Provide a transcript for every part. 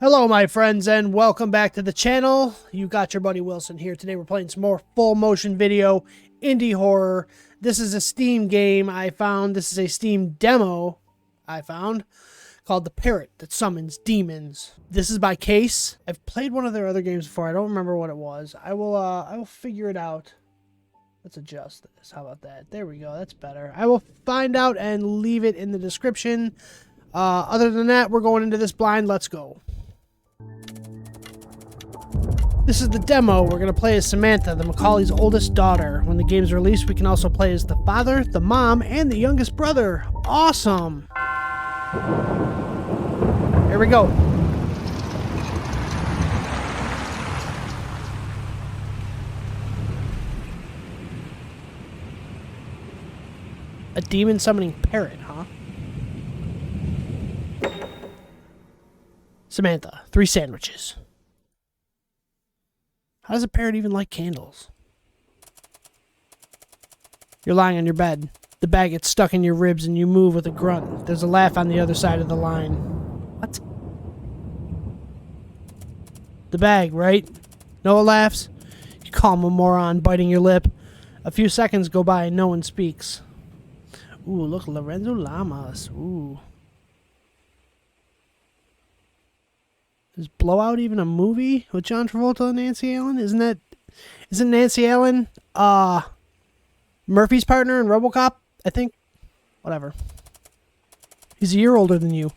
Hello my friends and welcome back to the channel. You got your buddy Wilson here. Today we're playing some more full motion video indie horror. This is a Steam game I found. This is a Steam demo I found called The Parrot That Summons Demons. This is by Case. I've played one of their other games before. I don't remember what it was. I will figure it out. Let's adjust this. How about that? There we go. That's better. I will find out and leave it in the description. Other than that, we're going into this blind. Let's go. This is the demo. We're going to play as Samantha, the Macaulay's oldest daughter. When the game's released, we can also play as the father, the mom, and the youngest brother. Awesome! Here we go. A demon summoning parrot, huh? Samantha, 3 sandwiches. How does a parrot even like candles? You're lying on your bed. The bag gets stuck in your ribs and you move with a grunt. There's a laugh on the other side of the line. What? The bag, right? Noah laughs. You call him a moron, biting your lip. A few seconds go by and no one speaks. Ooh, look, Lorenzo Lamas. Ooh. Is Blowout even a movie with John Travolta and Nancy Allen? Isn't Nancy Allen Murphy's partner in RoboCop? I think. Whatever. He's a year older than you.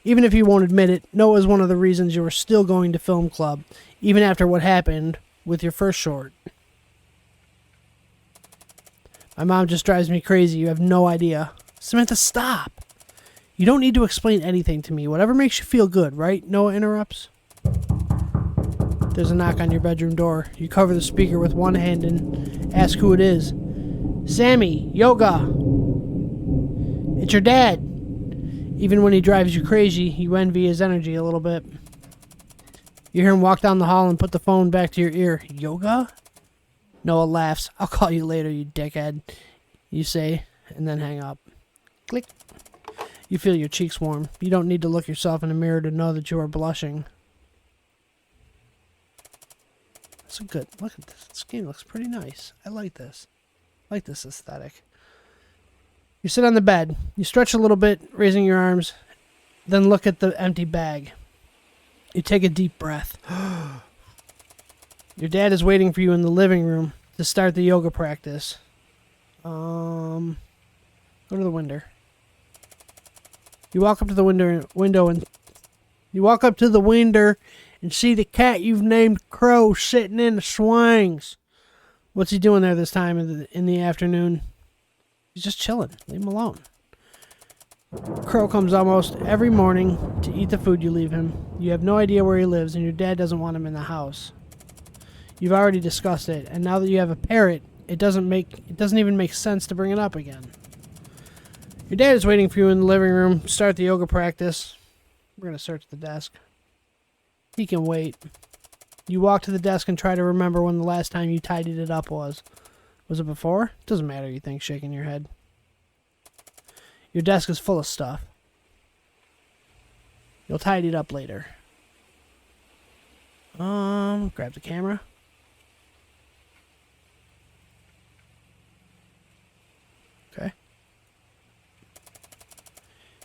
Even if you won't admit it, Noah is one of the reasons you are still going to film club, even after what happened with your first short. My mom just drives me crazy. You have no idea. Samantha, stop. You don't need to explain anything to me. Whatever makes you feel good, right? Noah interrupts. There's a knock on your bedroom door. You cover the speaker with one hand and ask who it is. Sammy, yoga. It's your dad. Even when he drives you crazy, you envy his energy a little bit. You hear him walk down the hall and put the phone back to your ear. Yoga? Noah laughs. I'll call you later, you dickhead. You say, and then hang up. Click. You feel your cheeks warm. You don't need to look yourself in the mirror to know that you are blushing. That's a good... Look at this. This game looks pretty nice. I like this. I like this aesthetic. You sit on the bed. You stretch a little bit, raising your arms. Then look at the empty bag. You take a deep breath. Your dad is waiting for you in the living room to start the yoga practice. Go to the window. You walk up to the window and see the cat you've named Crow sitting in the swings. What's he doing there this time in the afternoon? He's just chilling. Leave him alone. Crow comes almost every morning to eat the food you leave him. You have no idea where he lives, and your dad doesn't want him in the house. You've already discussed it, and now that you have a parrot, it doesn't even make sense to bring it up again. Your dad is waiting for you in the living room. Start the yoga practice. We're going to search the desk. He can wait. You walk to the desk and try to remember when the last time you tidied it up was. Was it before? Doesn't matter, you think, shaking your head. Your desk is full of stuff. You'll tidy it up later. Grab the camera. Okay.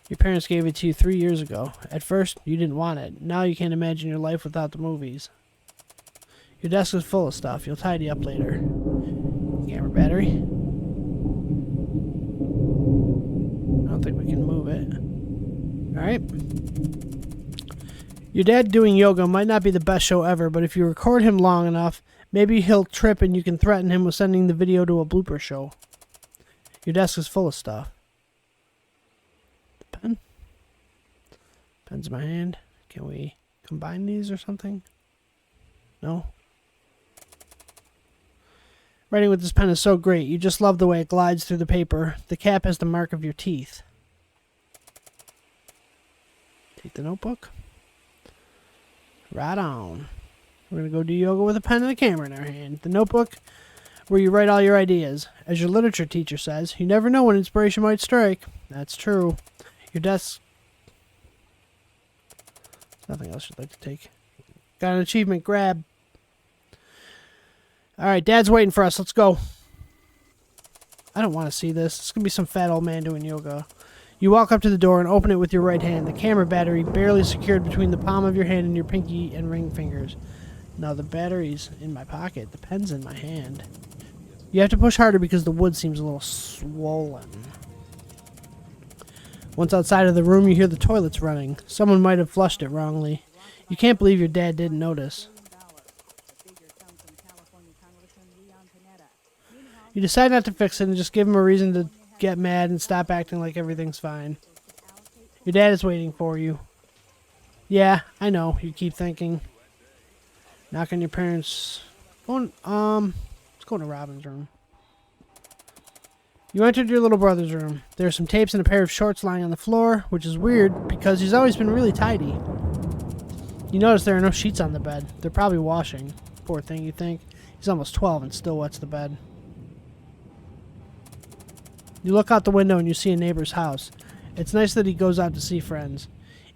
Your parents gave it to you 3 years ago. At first, you didn't want it. Now you can't imagine your life without the movies. Your desk is full of stuff. You'll tidy up later. Camera battery. I don't think we can move it. Alright. Your dad doing yoga might not be the best show ever, but if you record him long enough, maybe he'll trip and you can threaten him with sending the video to a blooper show. Your desk is full of stuff. Pen? Pen's in my hand. Can we combine these or something? No? Writing with this pen is so great. You just love the way it glides through the paper. The cap has the mark of your teeth. Take the notebook. Right on. We're going to go do yoga with a pen and a camera in our hand. The notebook where you write all your ideas. As your literature teacher says, you never know when inspiration might strike. That's true. Your desk... Nothing else you'd like to take. Got an achievement. Grab. Alright, Dad's waiting for us. Let's go. I don't want to see this. It's going to be some fat old man doing yoga. You walk up to the door and open it with your right hand. The camera battery barely secured between the palm of your hand and your pinky and ring fingers. Now the battery's in my pocket. The pen's in my hand. You have to push harder because the wood seems a little swollen. Once outside of the room, you hear the toilets running. Someone might have flushed it wrongly. You can't believe your dad didn't notice. You decide not to fix it and just give him a reason to get mad and stop acting like everything's fine. Your dad is waiting for you. Yeah, I know, you keep thinking. Knock on your parents' phone. Let's go to Robin's room. You entered your little brother's room. There are some tapes and a pair of shorts lying on the floor, which is weird because he's always been really tidy. You notice there are no sheets on the bed. They're probably washing. Poor thing, you think. He's almost 12 and still wets the bed. You look out the window and you see a neighbor's house. It's nice that he goes out to see friends,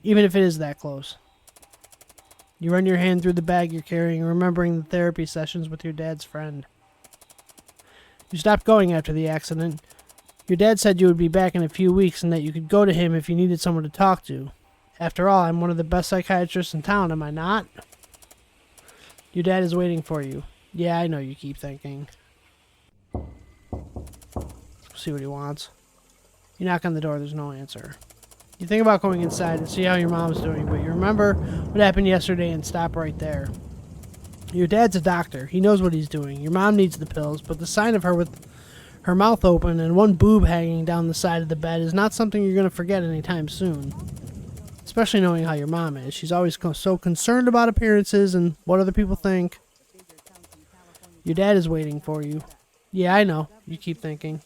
even if it is that close. You run your hand through the bag you're carrying, remembering the therapy sessions with your dad's friend. You stopped going after the accident. Your dad said you would be back in a few weeks and that you could go to him if you needed someone to talk to. After all, I'm one of the best psychiatrists in town, am I not? Your dad is waiting for you. Yeah, I know, you keep thinking. See what he wants. You knock on the door, there's no answer. You think about going inside and see how your mom's doing, but you remember what happened yesterday and stop right there. Your dad's a doctor. He knows what he's doing. Your mom needs the pills, but the sign of her with her mouth open and one boob hanging down the side of the bed is not something you're going to forget anytime soon. Especially knowing how your mom is. She's always so concerned about appearances and what other people think. Your dad is waiting for you. Yeah, I know. You keep thinking.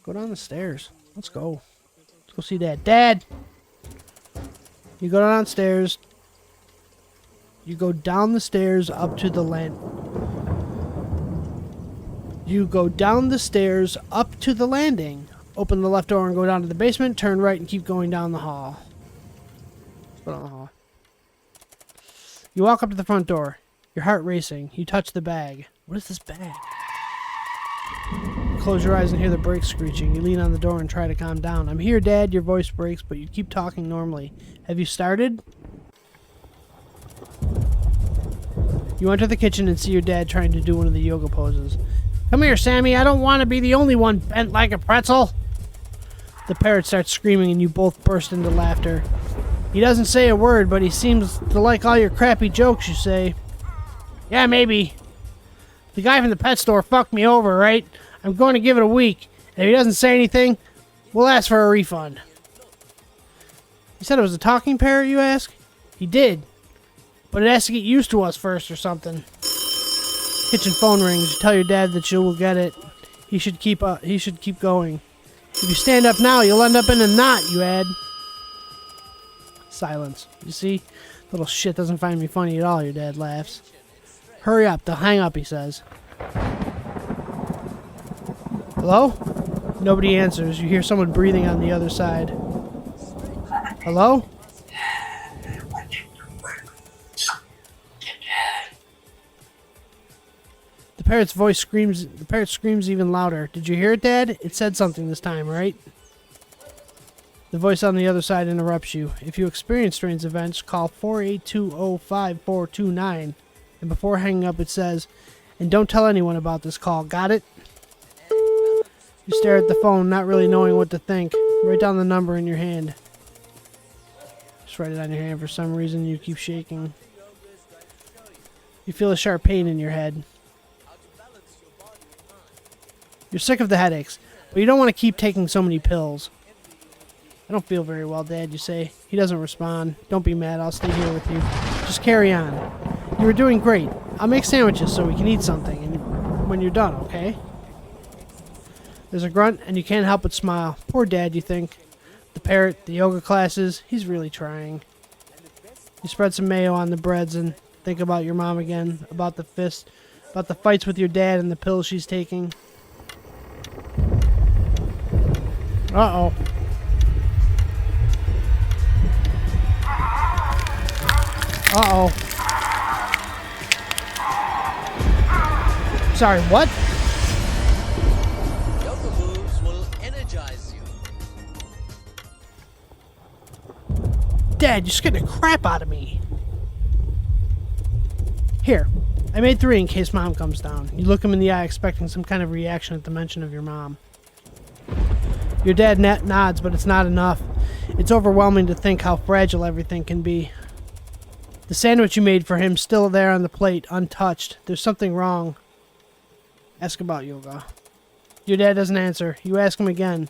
Go down the stairs. Let's go. Let's go see Dad. Dad! You go downstairs. You go down the stairs up to the land. You go down the stairs up to the landing. Open the left door and go down to the basement. Turn right and keep going down the hall. Let's go down the hall. You walk up to the front door. Your heart racing. You touch the bag. What is this bag? Close your eyes and hear the brakes screeching. You lean on the door and try to calm down. I'm here, Dad. Your voice breaks, but you keep talking normally. Have you started? You enter the kitchen and see your dad trying to do one of the yoga poses. Come here, Sammy. I don't want to be the only one bent like a pretzel. The parrot starts screaming and you both burst into laughter. He doesn't say a word, but he seems to like all your crappy jokes you say. Yeah, maybe. The guy from the pet store fucked me over, right? I'm going to give it a week. And if he doesn't say anything, we'll ask for a refund. He said it was a talking parrot, you ask? He did. But it has to get used to us first or something. Kitchen phone rings. You tell your dad that you will get it. He should keep going. If you stand up now, you'll end up in a knot, you add. Silence. You see? Little shit doesn't find me funny at all, your dad laughs. Hurry up, they'll hang up, he says. Hello? Nobody answers. You hear someone breathing on the other side. Hello? The parrot's voice screams. The parrot screams even louder. Did you hear it, Dad? It said something this time, right? The voice on the other side interrupts you. If you experience strange events, call 482-05429. And before hanging up, it says, and don't tell anyone about this call. Got it? You stare at the phone, not really knowing what to think. Write down the number in your hand. Just write it on your hand. For some reason, you keep shaking. You feel a sharp pain in your head. You're sick of the headaches, but you don't want to keep taking so many pills. I don't feel very well, Dad, you say. He doesn't respond. Don't be mad. I'll stay here with you. Just carry on. You were doing great. I'll make sandwiches so we can eat something and when you're done, okay? There's a grunt, and you can't help but smile. Poor Dad, you think. The parrot, the yoga classes, he's really trying. You spread some mayo on the breads and think about your mom again, about the fights with your dad and the pills she's taking. Uh-oh. Uh-oh. Sorry, what? Yoga moves will energize you. Dad, you're scaring the crap out of me. Here, I made 3 in case Mom comes down. You look him in the eye expecting some kind of reaction at the mention of your mom. Your dad nods, but it's not enough. It's overwhelming to think how fragile everything can be. The sandwich you made for him still there on the plate, untouched. There's something wrong. Ask about yoga. Your dad doesn't answer. You ask him again.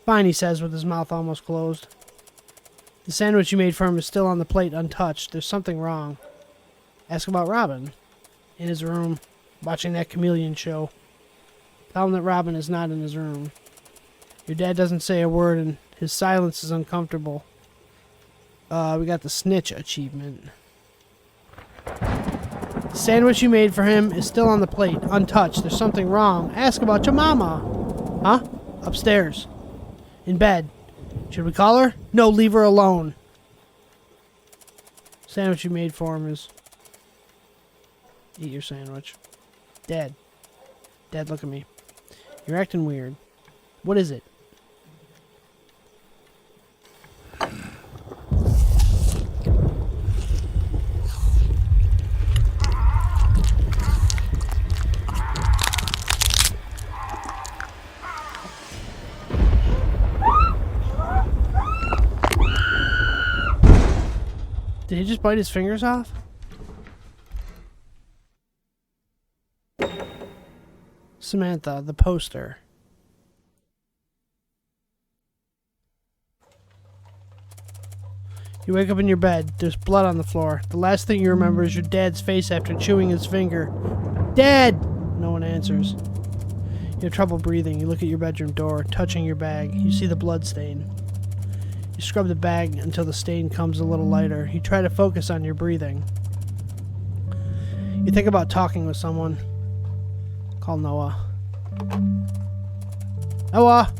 Fine, he says with his mouth almost closed. The sandwich you made for him is still on the plate, untouched. There's something wrong. Ask about Robin. In his room, watching that chameleon show. Tell him that Robin is not in his room. Your dad doesn't say a word, and his silence is uncomfortable. We got the snitch achievement. The sandwich you made for him is still on the plate, untouched. There's something wrong. Ask about your mama. Huh? Upstairs. In bed. Should we call her? No, leave her alone. Sandwich you made for him is... Eat your sandwich. Dad. Dad, look at me. You're acting weird. What is it? Did he just bite his fingers off? Samantha, the poster. You wake up in your bed. There's blood on the floor. The last thing you remember is your dad's face after chewing his finger. Dad! No one answers. You have trouble breathing. You look at your bedroom door, touching your bag. You see the blood stain. You scrub the bag until the stain comes a little lighter. You try to focus on your breathing. You think about talking with someone. Call Noah. Noah!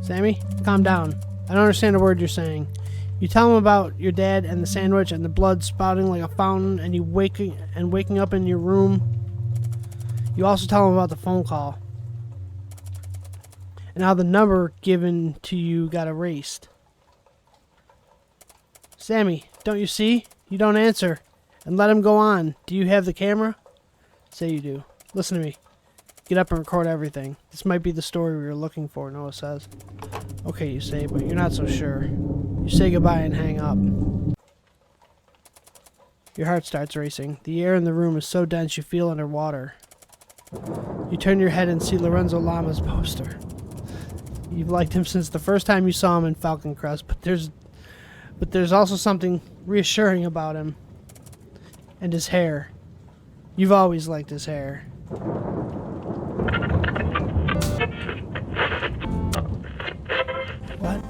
Sammy, calm down. I don't understand a word you're saying. You tell him about your dad and the sandwich and the blood spouting like a fountain and you waking up in your room. You also tell him about the phone call. And how the number given to you got erased. Sammy, don't you see? You don't answer. And let him go on. Do you have the camera? Say you do. Listen to me. Get up and record everything. This might be the story we were looking for, Noah says. Okay, you say, but you're not so sure. You say goodbye and hang up. Your heart starts racing. The air in the room is so dense you feel underwater. You turn your head and see Lorenzo Lama's poster. You've liked him since the first time you saw him in Falcon Crest, but there's also something reassuring about him. And his hair. You've always liked his hair. What?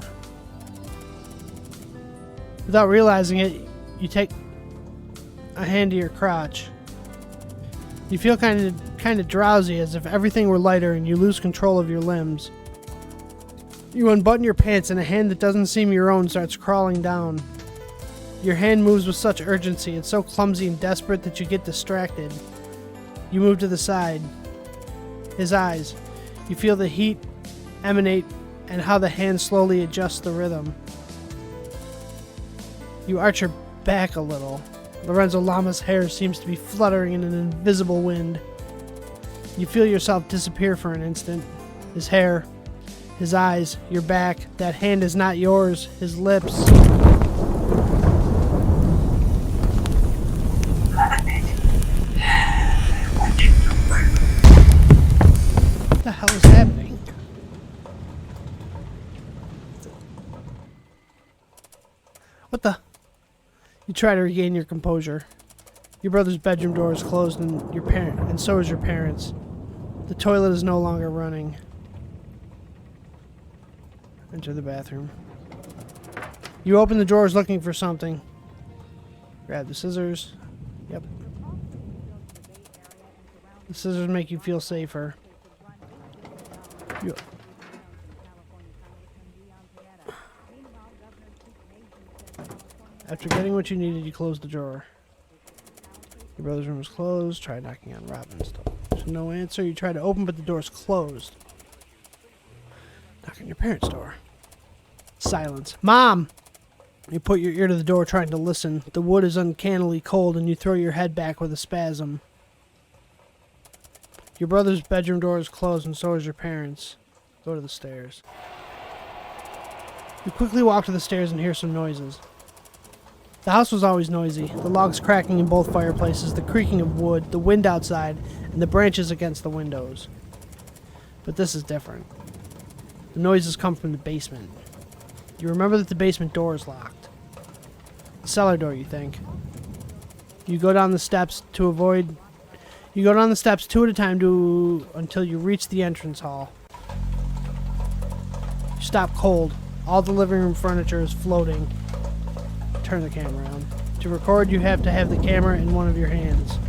Without realizing it, you take a hand to your crotch. You feel kind of drowsy, as if everything were lighter and you lose control of your limbs. You unbutton your pants and a hand that doesn't seem your own starts crawling down. Your hand moves with such urgency, it's so clumsy and desperate that you get distracted. You move to the side. His eyes. You feel the heat emanate and how the hand slowly adjusts the rhythm. You arch your back a little. Lorenzo Lama's hair seems to be fluttering in an invisible wind. You feel yourself disappear for an instant. His hair, his eyes, your back. That hand is not yours. His lips. What the hell is happening? What the? You try to regain your composure. Your brother's bedroom door is closed and so is your parents'. The toilet is no longer running. Enter the bathroom. You open the drawers looking for something. Grab the scissors. Yep. The scissors make you feel safer. After getting what you needed, you closed the drawer. Your brother's room is closed. Try knocking on Robin's door. There's no answer. You try to open, but the door's closed. Knock on your parents' door. Silence. Mom! You put your ear to the door trying to listen. The wood is uncannily cold and you throw your head back with a spasm. Your brother's bedroom door is closed and so is your parents'. Go to the stairs. You quickly walk to the stairs and hear some noises. The house was always noisy. The logs cracking in both fireplaces, the creaking of wood, the wind outside, and the branches against the windows. But this is different. The noises come from the basement. You remember that the basement door is locked. The cellar door, you think. You go down the steps two at a time until you reach the entrance hall. You stop cold. All the living room furniture is floating. Turn the camera on. To record, you have to have the camera in one of your hands.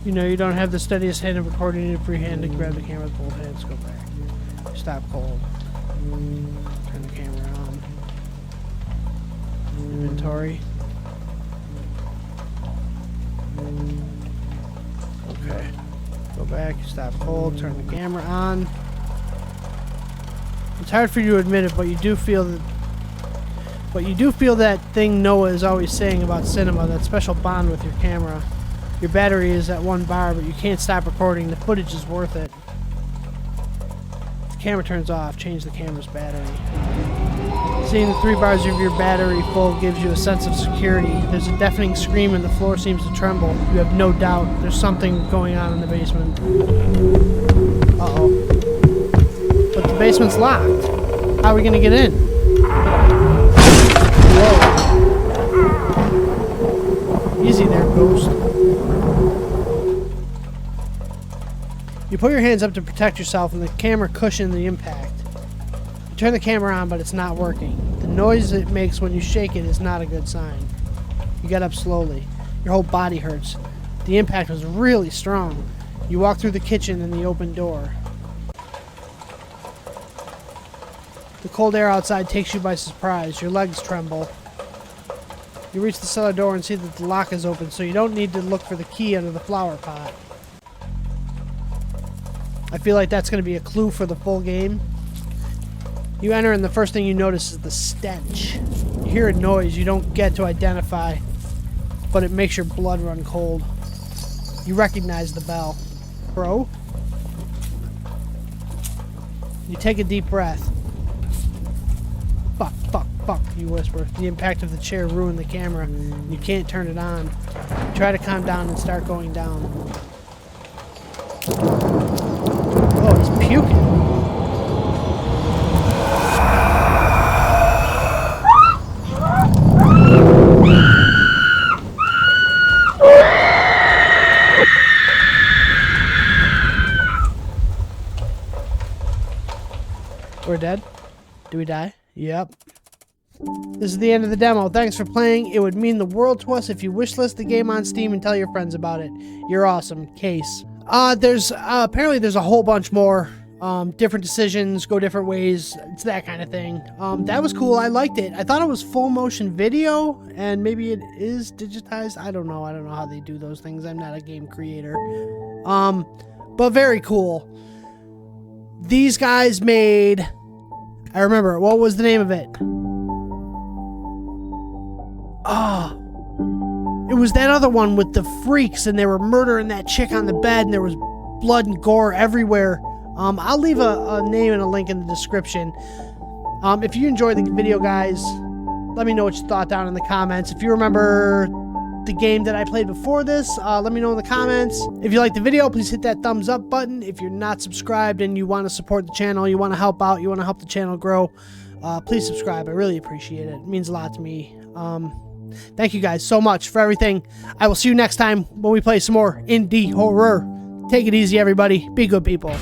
You know you don't have the steadiest hand of recording in a free hand to grab the camera with both hands. Go back. Stop cold. Turn the camera on. Inventory. Okay. Go back. Stop cold. Turn the camera on. It's hard for you to admit it, but you do feel that thing Noah is always saying about cinema, that special bond with your camera. Your battery is at 1 bar, but you can't stop recording. The footage is worth it. The camera turns off. Change the camera's battery. Seeing the 3 bars of your battery full gives you a sense of security. There's a deafening scream and the floor seems to tremble. You have no doubt there's something going on in the basement. Uh-oh. But the basement's locked. How are we going to get in? Whoa. Easy there, ghost. You put your hands up to protect yourself and the camera cushioned the impact. You turn the camera on, but it's not working. The noise it makes when you shake it is not a good sign. You get up slowly. Your whole body hurts. The impact was really strong. You walk through the kitchen and the open door. The cold air outside takes you by surprise. Your legs tremble. You reach the cellar door and see that the lock is open, so you don't need to look for the key under the flower pot. I feel like that's going to be a clue for the full game. You enter and the first thing you notice is the stench. You hear a noise you don't get to identify, but it makes your blood run cold. You recognize the bell. Bro? You take a deep breath. Fuck, fuck, fuck, you whisper. The impact of the chair ruined the camera. You can't turn it on. You try to calm down and start going down. Oh, he's puking. We're dead? Do we die? Yep. This is the end of the demo. Thanks for playing. It would mean the world to us if you wishlist the game on Steam and tell your friends about it. You're awesome. Case. There's apparently there's a whole bunch more different decisions, go different ways. It's that kind of thing. That was cool. I liked it. I thought it was full motion video, and maybe it is digitized. I don't know how they do those things. I'm not a game creator. But very cool. These guys made, I remember, what was the name of it? It was that other one with the freaks and they were murdering that chick on the bed and there was blood and gore everywhere. I'll leave a name and a link in the description. If you enjoyed the video, guys, let me know what you thought down in the comments. If you remember the game that I played before this, let me know in the comments. If you like the video, please hit that thumbs up button. If you're not subscribed and you want to support the channel, you want to help out, you want to help the channel grow, please subscribe. I really appreciate it. It means a lot to me. Thank you guys so much for everything. I will see you next time when we play some more indie horror. Take it easy, everybody. Be good people.